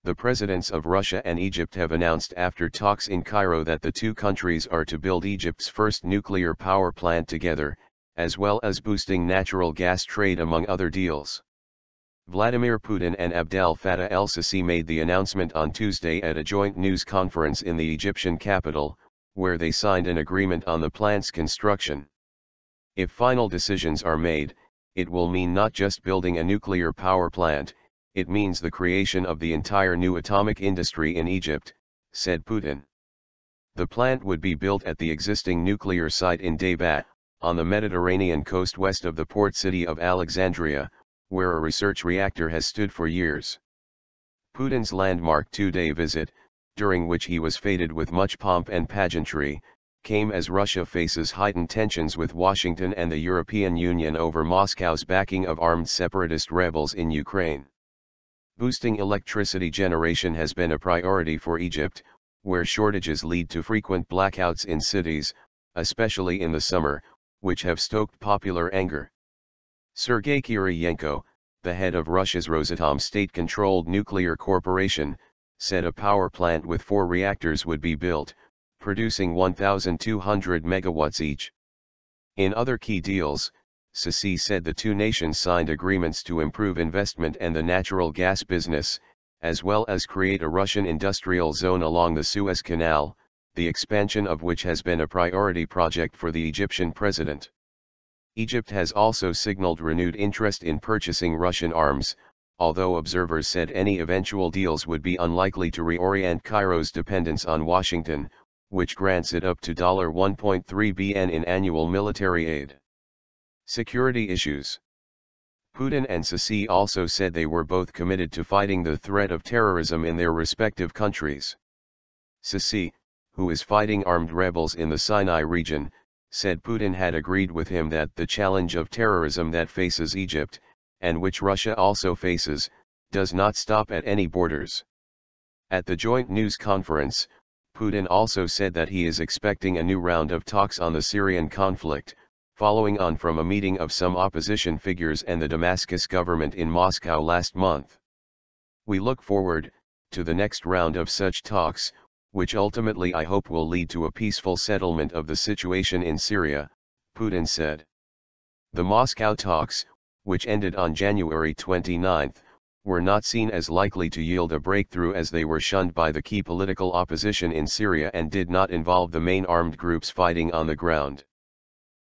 The presidents of Russia and Egypt have announced after talks in Cairo that the two countries are to build Egypt's first nuclear power plant together, as well as boosting natural gas trade among other deals. Vladimir Putin and Abdel Fattah el-Sisi made the announcement on Tuesday at a joint news conference in the Egyptian capital, where they signed an agreement on the plant's construction. If final decisions are made, it will mean not just building a nuclear power plant, it means the creation of the entire new atomic industry in Egypt, said Putin. The plant would be built at the existing nuclear site in Dabaa, on the Mediterranean coast west of the port city of Alexandria, where a research reactor has stood for years. Putin's landmark two-day visit, during which he was feted with much pomp and pageantry, came as Russia faces heightened tensions with Washington and the European Union over Moscow's backing of armed separatist rebels in Ukraine. Boosting electricity generation has been a priority for Egypt, where shortages lead to frequent blackouts in cities, especially in the summer, which have stoked popular anger. Sergei Kiriyenko, the head of Russia's Rosatom state-controlled nuclear corporation, said a power plant with 4 reactors would be built, producing 1,200 megawatts each. In other key deals, Sisi said the two nations signed agreements to improve investment and the natural gas business, as well as create a Russian industrial zone along the Suez Canal, the expansion of which has been a priority project for the Egyptian president. Egypt has also signaled renewed interest in purchasing Russian arms, although observers said any eventual deals would be unlikely to reorient Cairo's dependence on Washington, which grants it up to $1.3 billion in annual military aid. Security issues. Putin and Sisi also said they were both committed to fighting the threat of terrorism in their respective countries. Sisi, who is fighting armed rebels in the Sinai region, said Putin had agreed with him that the challenge of terrorism that faces Egypt, and which Russia also faces, does not stop at any borders. At the joint news conference, Putin also said that he is expecting a new round of talks on the Syrian conflict, following on from a meeting of some opposition figures and the Damascus government in Moscow last month. We look forward to the next round of such talks, which ultimately I hope will lead to a peaceful settlement of the situation in Syria, Putin said. The Moscow talks, which ended on January 29, were not seen as likely to yield a breakthrough as they were shunned by the key political opposition in Syria and did not involve the main armed groups fighting on the ground.